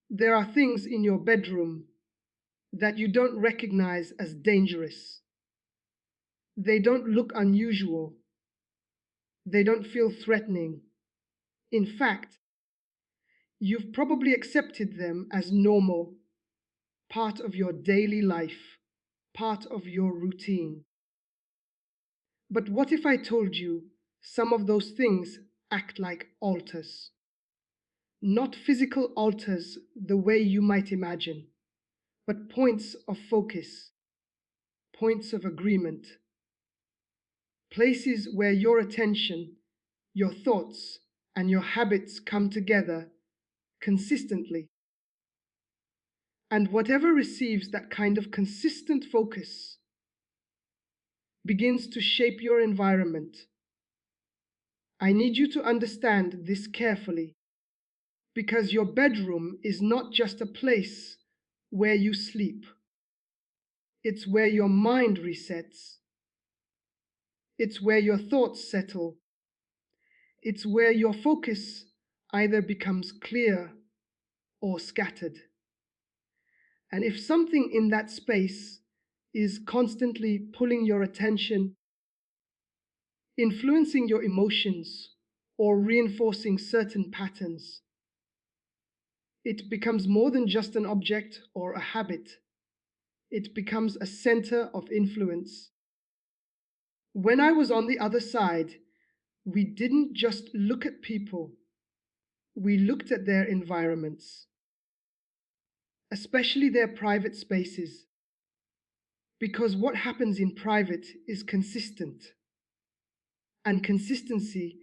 There are things in your bedroom that you don't recognize as dangerous. They don't look unusual. They don't feel threatening. In fact, you've probably accepted them as normal, part of your daily life, part of your routine. But what if I told you some of those things act like altars? Not physical altars the way you might imagine, but points of focus, points of agreement, places where your attention, your thoughts, and your habits come together consistently. And whatever receives that kind of consistent focus begins to shape your environment. I need you to understand this carefully, because your bedroom is not just a place where you sleep. It's where your mind resets. It's where your thoughts settle. It's where your focus either becomes clear or scattered. And if something in that space is constantly pulling your attention, influencing your emotions, or reinforcing certain patterns, it becomes more than just an object or a habit. It becomes a center of influence. When I was on the other side, we didn't just look at people, we looked at their environments, especially their private spaces, because what happens in private is consistent, and consistency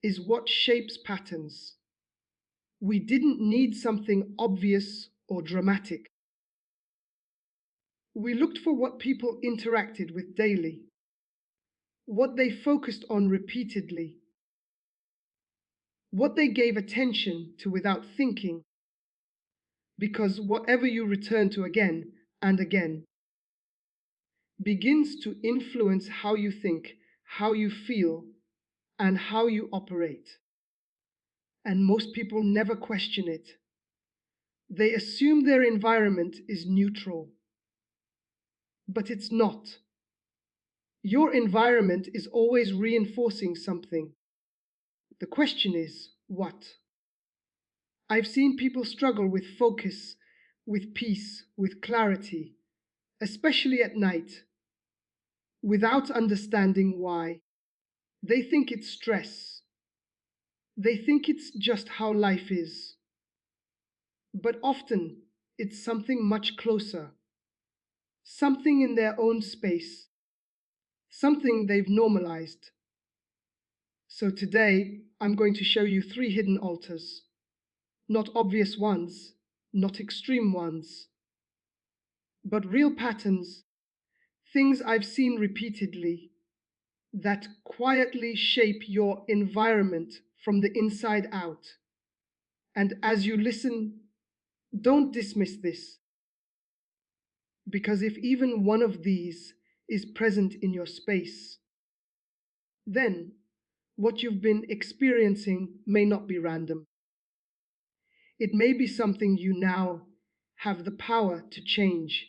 is what shapes patterns. We didn't need something obvious or dramatic. We looked for what people interacted with daily, what they focused on repeatedly, what they gave attention to without thinking, because whatever you return to again and again begins to influence how you think, how you feel, and how you operate. And most people never question it. They assume their environment is neutral, but it's not. Your environment is always reinforcing something. The question is, what? I've seen people struggle with focus, with peace, with clarity, especially at night, without understanding why. They think it's stress. They think it's just how life is. But often it's something much closer, something in their own space, something they've normalized. So today, I'm going to show you 3 hidden altars. Not obvious ones, not extreme ones, but real patterns, things I've seen repeatedly that quietly shape your environment from the inside out. And as you listen, don't dismiss this, because if even one of these is present in your space, then what you've been experiencing may not be random. It may be something you now have the power to change.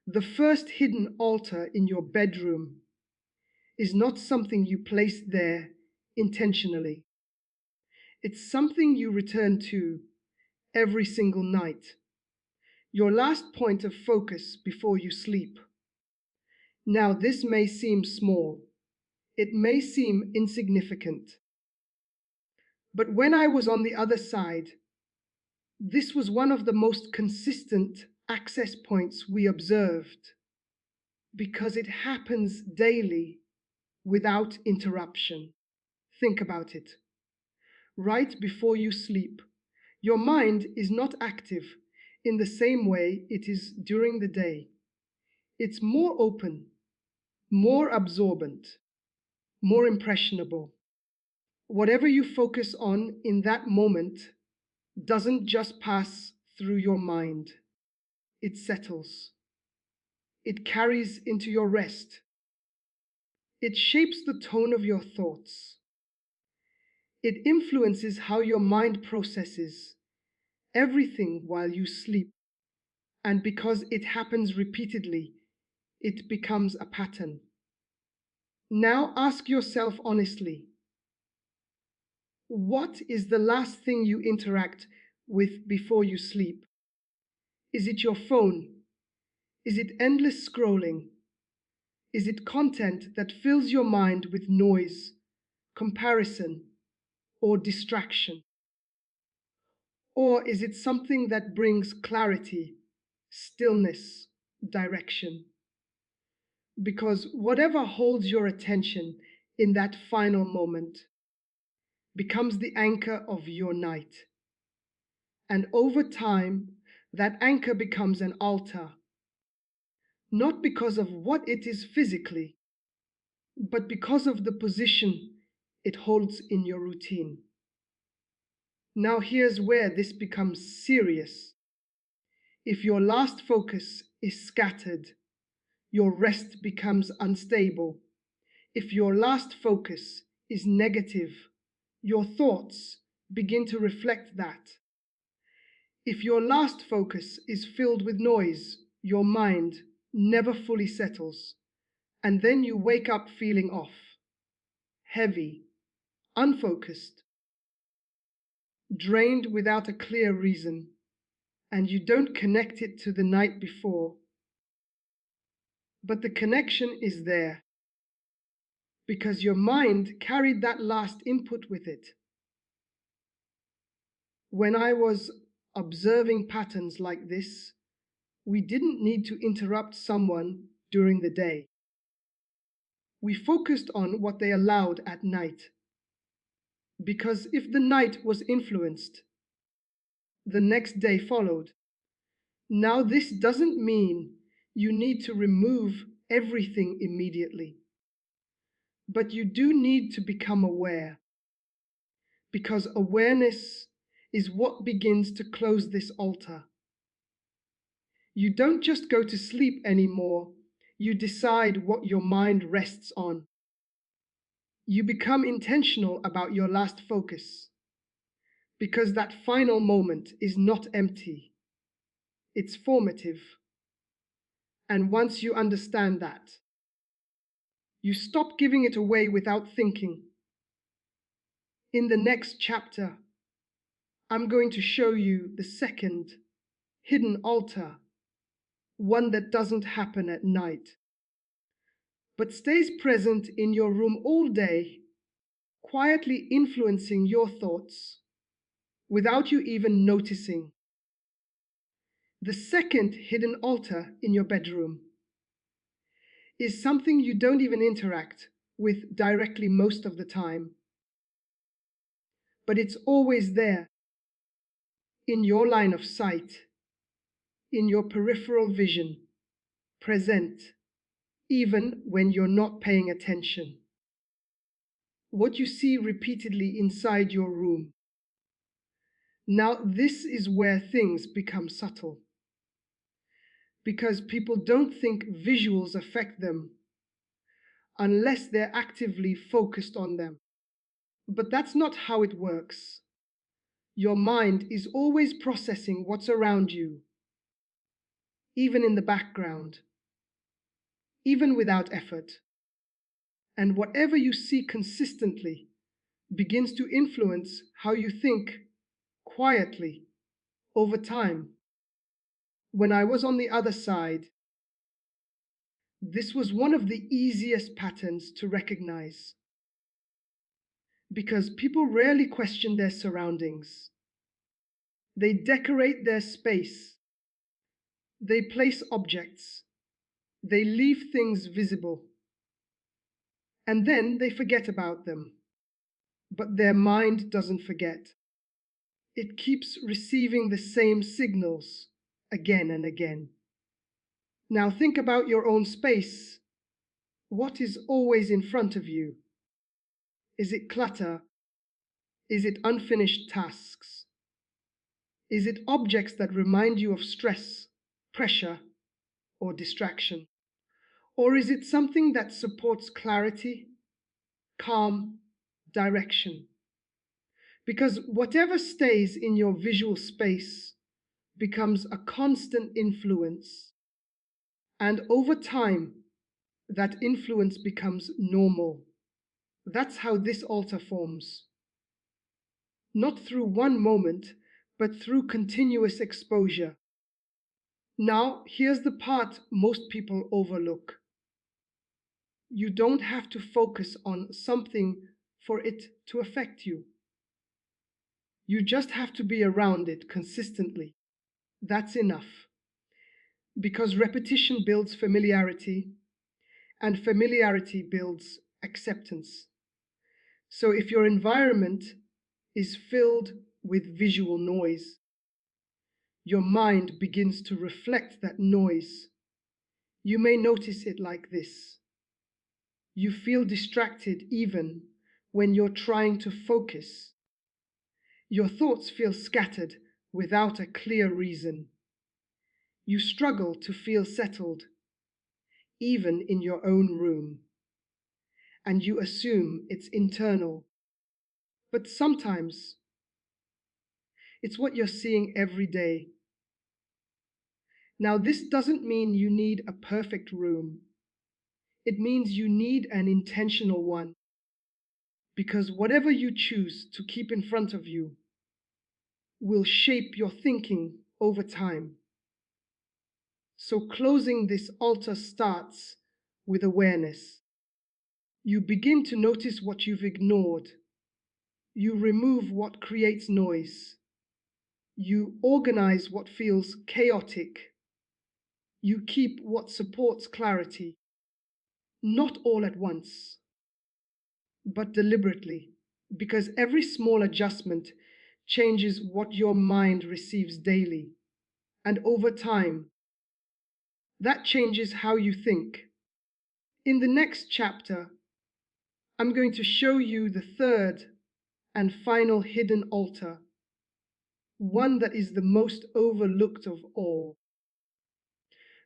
The first hidden altar in your bedroom is not something you place there intentionally. It's something you return to every single night, your last point of focus before you sleep. Now, this may seem small, it may seem insignificant, but when I was on the other side, this was one of the most consistent access points we observed, because it happens daily without interruption. Think about it. Right before you sleep, your mind is not active in the same way it is during the day. It's more open, more absorbent, more impressionable. Whatever you focus on in that moment doesn't just pass through your mind, it settles. It carries into your rest. It shapes the tone of your thoughts. It influences how your mind processes everything while you sleep. And because it happens repeatedly, it becomes a pattern. Now ask yourself honestly, what is the last thing you interact with before you sleep? Is it your phone? Is it endless scrolling? Is it content that fills your mind with noise, comparison, or distraction? Or is it something that brings clarity, stillness, direction? Because whatever holds your attention in that final moment becomes the anchor of your night. And over time, that anchor becomes an altar, not because of what it is physically, but because of the position it holds in your routine. Now, here's where this becomes serious. If your last focus is scattered, your rest becomes unstable. If your last focus is negative, your thoughts begin to reflect that. If your last focus is filled with noise, your mind never fully settles, and then you wake up feeling off, heavy, unfocused, drained without a clear reason, and you don't connect it to the night before. But the connection is there because your mind carried that last input with it. When I was observing patterns like this, we didn't need to interrupt someone during the day. We focused on what they allowed at night. Because if the night was influenced, the next day followed. Now, this doesn't mean you need to remove everything immediately, but you do need to become aware, because awareness is what begins to close this altar. You don't just go to sleep anymore, you decide what your mind rests on. You become intentional about your last focus, because that final moment is not empty, it's formative. And once you understand that, you stop giving it away without thinking. In the next chapter, I'm going to show you the second hidden altar, one that doesn't happen at night, but stays present in your room all day, quietly influencing your thoughts without you even noticing. The second hidden altar in your bedroom is something you don't even interact with directly most of the time, but it's always there, in your line of sight, in your peripheral vision, present, even when you're not paying attention. What you see repeatedly inside your room. Now, this is where things become subtle, because people don't think visuals affect them unless they're actively focused on them. But that's not how it works. Your mind is always processing what's around you, even in the background, even without effort. And whatever you see consistently begins to influence how you think quietly over time. When I was on the other side, this was one of the easiest patterns to recognize because people rarely question their surroundings. They decorate their space, they place objects, they leave things visible, and then they forget about them. But their mind doesn't forget. It keeps receiving the same signals again and again. Now think about your own space. What is always in front of you? Is it clutter? Is it unfinished tasks? Is it objects that remind you of stress, pressure, or distraction? Or is it something that supports clarity, calm, direction? Because whatever stays in your visual space becomes a constant influence, and over time, that influence becomes normal. That's how this altar forms. Not through one moment, but through continuous exposure. Now, here's the part most people overlook. You don't have to focus on something for it to affect you. You just have to be around it consistently. That's enough. Because repetition builds familiarity, and familiarity builds acceptance. So if your environment is filled with visual noise, your mind begins to reflect that noise. You may notice it like this. You feel distracted even when you're trying to focus. Your thoughts feel scattered without a clear reason. You struggle to feel settled, even in your own room. And you assume it's internal. But sometimes it's what you're seeing every day. Now, this doesn't mean you need a perfect room. It means you need an intentional one. Because whatever you choose to keep in front of you will shape your thinking over time. So closing this altar starts with awareness. You begin to notice what you've ignored. You remove what creates noise. You organize what feels chaotic. You keep what supports clarity. Not all at once, but deliberately, because every small adjustment changes what your mind receives daily. And over time, that changes how you think. In the next chapter, I'm going to show you the third and final hidden altar, one that is the most overlooked of all,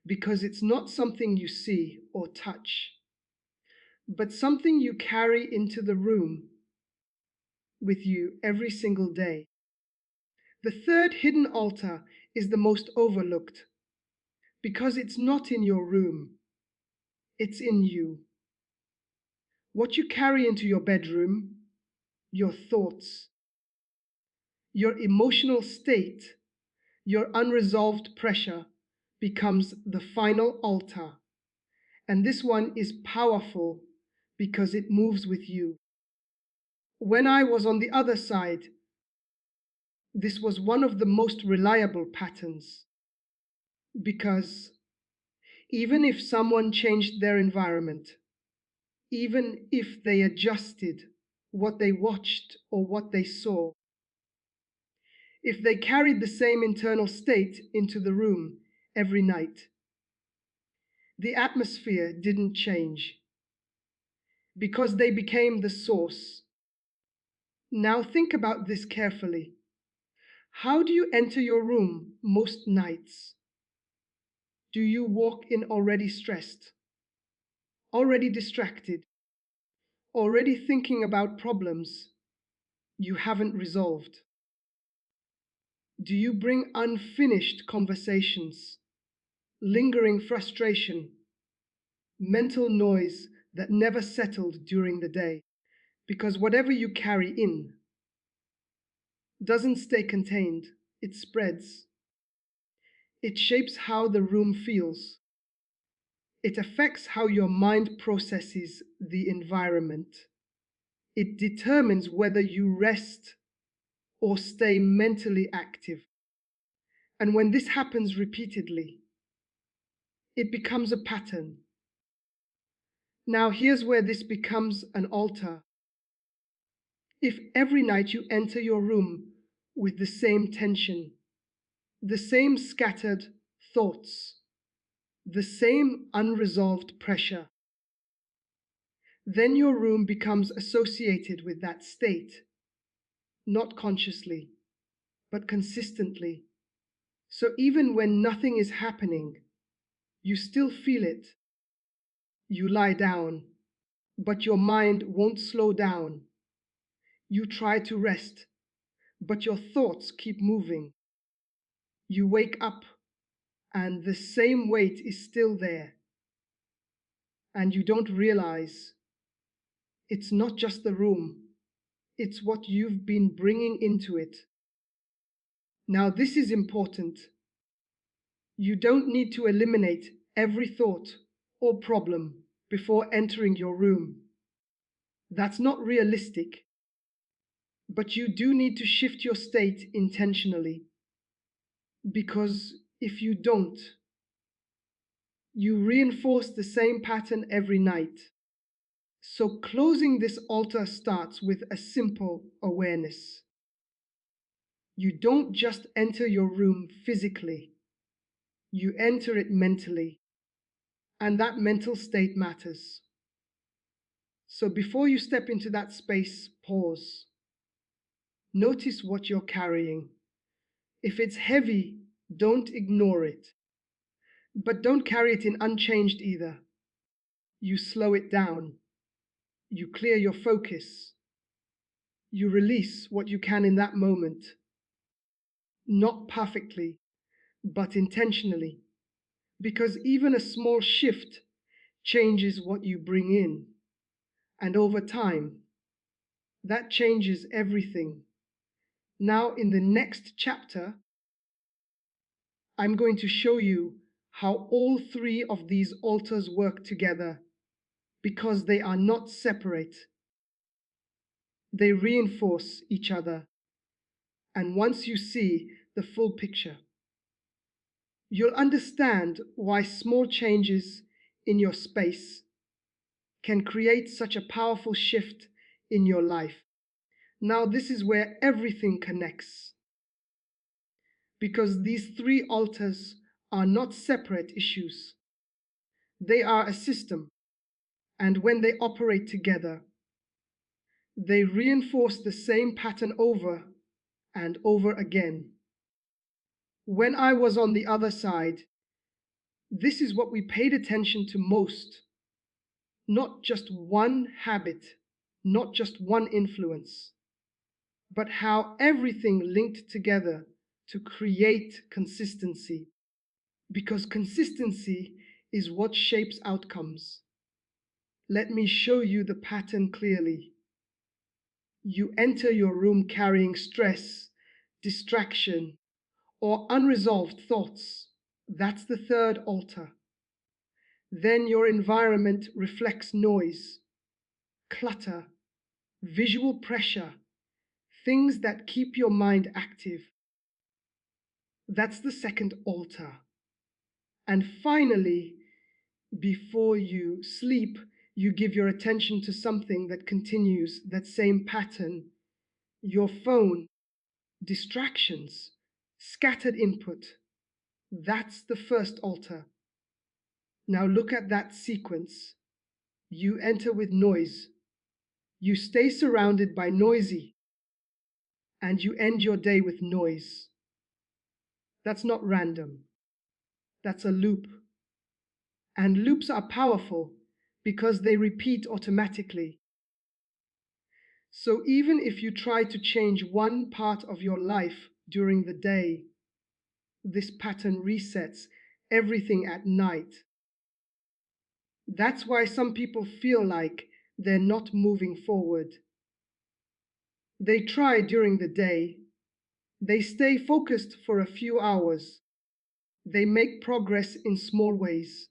because it's not something you see or touch, but something you carry into the room with you every single day. The third hidden altar is the most overlooked because it's not in your room, it's in you. What you carry into your bedroom, your thoughts, your emotional state, your unresolved pressure becomes the final altar. And this one is powerful because it moves with you. When I was on the other side, this was one of the most reliable patterns because even if someone changed their environment, even if they adjusted what they watched or what they saw, if they carried the same internal state into the room every night, the atmosphere didn't change because they became the source. Now think about this carefully. How do you enter your room most nights? Do you walk in already stressed, already distracted, already thinking about problems you haven't resolved? Do you bring unfinished conversations, lingering frustration, mental noise that never settled during the day? Because whatever you carry in doesn't stay contained, it spreads. It shapes how the room feels. It affects how your mind processes the environment. It determines whether you rest or stay mentally active. And when this happens repeatedly, it becomes a pattern. Now here's where this becomes an altar. If every night you enter your room with the same tension, the same scattered thoughts, the same unresolved pressure, then your room becomes associated with that state, not consciously, but consistently. So even when nothing is happening, you still feel it. You lie down, but your mind won't slow down. You try to rest, but your thoughts keep moving. You wake up and the same weight is still there, and you don't realize it's not just the room, it's what you've been bringing into it. Now, this is important. You don't need to eliminate every thought or problem before entering your room. That's not realistic, but you do need to shift your state intentionally, because if you don't, you reinforce the same pattern every night. So closing this altar starts with a simple awareness. You don't just enter your room physically, you enter it mentally, and that mental state matters. So before you step into that space, pause. Notice what you're carrying. If it's heavy, don't ignore it. But don't carry it in unchanged either. You slow it down. You clear your focus. You release what you can in that moment. Not perfectly, but intentionally. Because even a small shift changes what you bring in. And over time, that changes everything. Now, in the next chapter, I'm going to show you how all three of these altars work together, because they are not separate. They reinforce each other. And once you see the full picture, you'll understand why small changes in your space can create such a powerful shift in your life. Now, this is where everything connects, because these three altars are not separate issues. They are a system, and when they operate together, they reinforce the same pattern over and over again. When I was on the other side, this is what we paid attention to most. Not just one habit, not just one influence, but how everything linked together to create consistency. Because consistency is what shapes outcomes. Let me show you the pattern clearly. You enter your room carrying stress, distraction, or unresolved thoughts. That's the third altar. Then your environment reflects noise, clutter, visual pressure, things that keep your mind active. That's the second altar. And finally, before you sleep, you give your attention to something that continues that same pattern. Your phone, distractions, scattered input. That's the first altar. Now look at that sequence. You enter with noise. You stay surrounded by noisy, and you end your day with noise. That's not random. That's a loop. And loops are powerful because they repeat automatically. So even if you try to change one part of your life during the day, this pattern resets everything at night. That's why some people feel like they're not moving forward. They try during the day. They stay focused for a few hours. They make progress in small ways.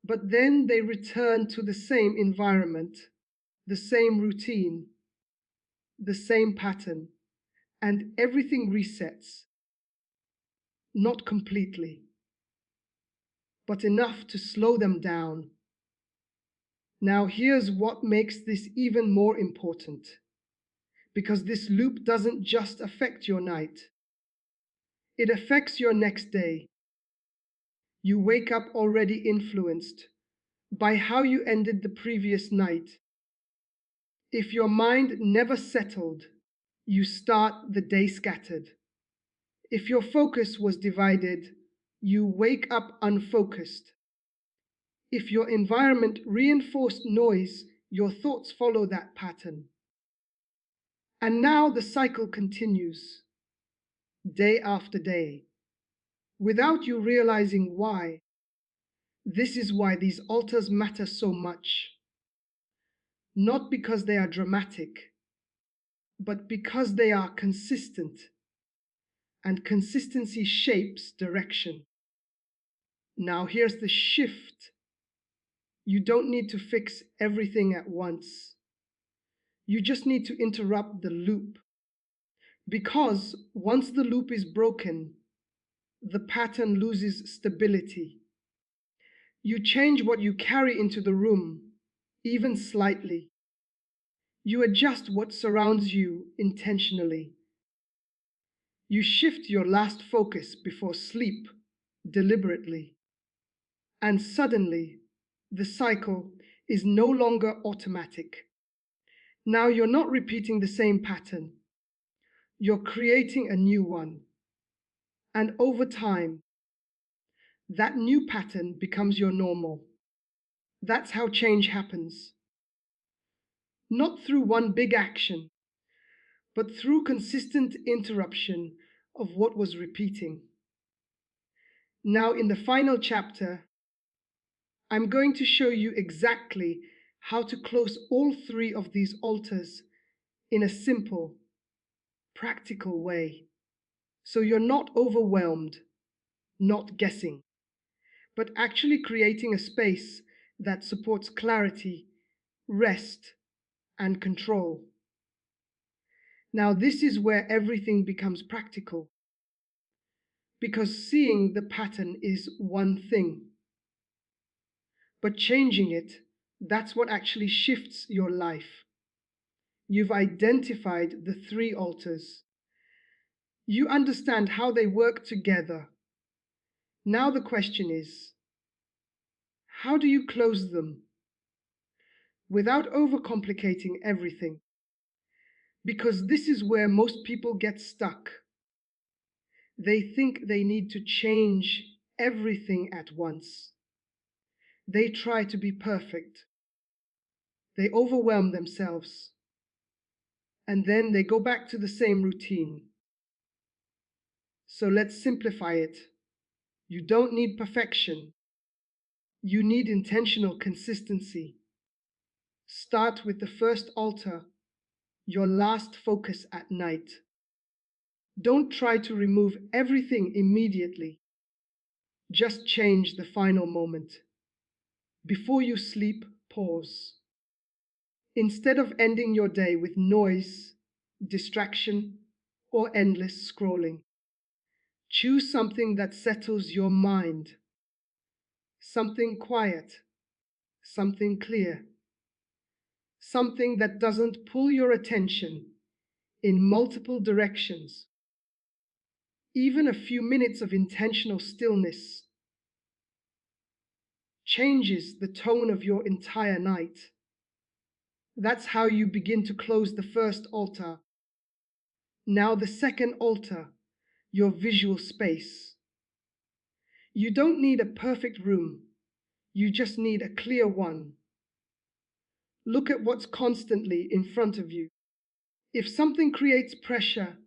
But then they return to the same environment, the same routine, the same pattern, and everything resets. Not completely, but enough to slow them down. Now here's what makes this even more important, because this loop doesn't just affect your night. It affects your next day. You wake up already influenced by how you ended the previous night. If your mind never settled, you start the day scattered. If your focus was divided, you wake up unfocused. If your environment reinforced noise, your thoughts follow that pattern. And now the cycle continues, day after day, without you realizing why. This is why these altars matter so much. Not because they are dramatic, but because they are consistent, and consistency shapes direction. Now here's the shift. You don't need to fix everything at once. You just need to interrupt the loop. Because once the loop is broken, the pattern loses stability. You change what you carry into the room, even slightly. You adjust what surrounds you intentionally. You shift your last focus before sleep deliberately. And suddenly, the cycle is no longer automatic. Now you're not repeating the same pattern. You're creating a new one. And over time, that new pattern becomes your normal. That's how change happens. Not through one big action, but through consistent interruption of what was repeating. Now, in the final chapter, I'm going to show you exactly how to close all three of these altars in a simple, practical way. So you're not overwhelmed, not guessing, but actually creating a space that supports clarity, rest, and control. Now, this is where everything becomes practical, because seeing the pattern is one thing, but changing it, that's what actually shifts your life. You've identified the three altars. You understand how they work together. Now the question is, how do you close them without overcomplicating everything? Because this is where most people get stuck. They think they need to change everything at once. They try to be perfect. They overwhelm themselves. And then they go back to the same routine. So let's simplify it. You don't need perfection. You need intentional consistency. Start with the first altar, your last focus at night. Don't try to remove everything immediately. Just change the final moment. Before you sleep, pause. Instead of ending your day with noise, distraction, or endless scrolling, choose something that settles your mind. Something quiet, something clear, something that doesn't pull your attention in multiple directions. Even a few minutes of intentional stillness changes the tone of your entire night. That's how you begin to close the first altar. Now the second altar, your visual space. You don't need a perfect room. You just need a clear one. Look at what's constantly in front of you. If something creates pressure,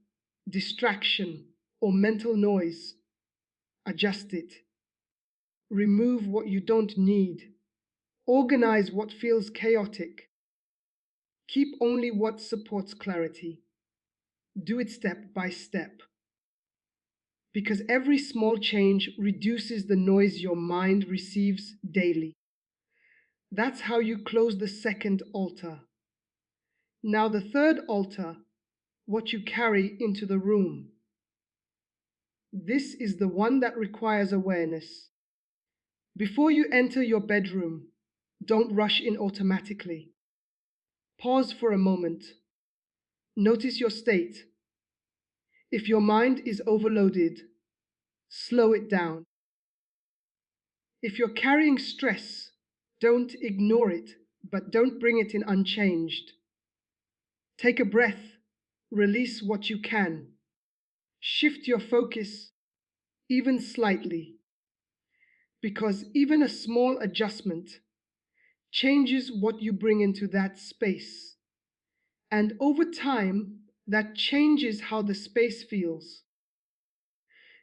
distraction, or mental noise, adjust it. Remove what you don't need. Organize what feels chaotic. Keep only what supports clarity. Do it step by step. Because every small change reduces the noise your mind receives daily. That's how you close the second altar. Now the third altar, what you carry into the room. This is the one that requires awareness. Before you enter your bedroom, don't rush in automatically. Pause for a moment. Notice your state. If your mind is overloaded, slow it down. If you're carrying stress, don't ignore it, but don't bring it in unchanged. Take a breath, release what you can. Shift your focus, even slightly, because even a small adjustment changes what you bring into that space. And over time, That changes how the space feels.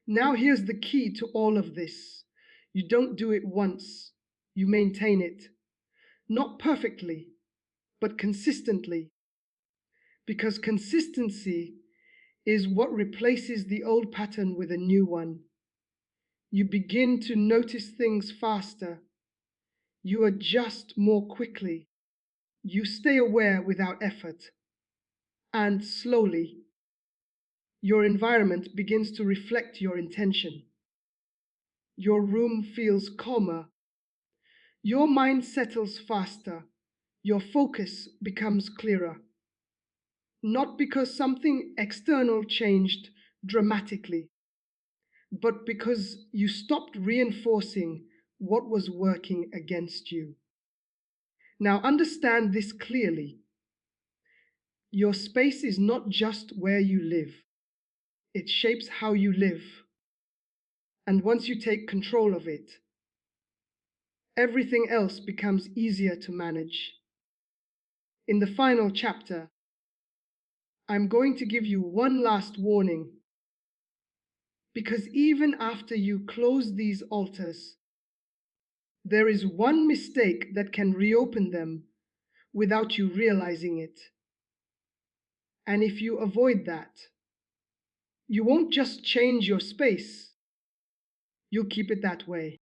Now here's the key to all of this. You don't do it once, you maintain it. Not perfectly, but consistently. Because consistency is what replaces the old pattern with a new one. You begin to notice things faster. You adjust more quickly. You stay aware without effort. And slowly, your environment begins to reflect your intention. Your room feels calmer. Your mind settles faster. Your focus becomes clearer. Not because something external changed dramatically, but because you stopped reinforcing what was working against you. Now understand this clearly. Your space is not just where you live, it shapes how you live. And once you take control of it, everything else becomes easier to manage. In the final chapter, I'm going to give you one last warning. Because even after you close these altars, there is one mistake that can reopen them without you realizing it. And if you avoid that, you won't just change your space, you'll keep it that way.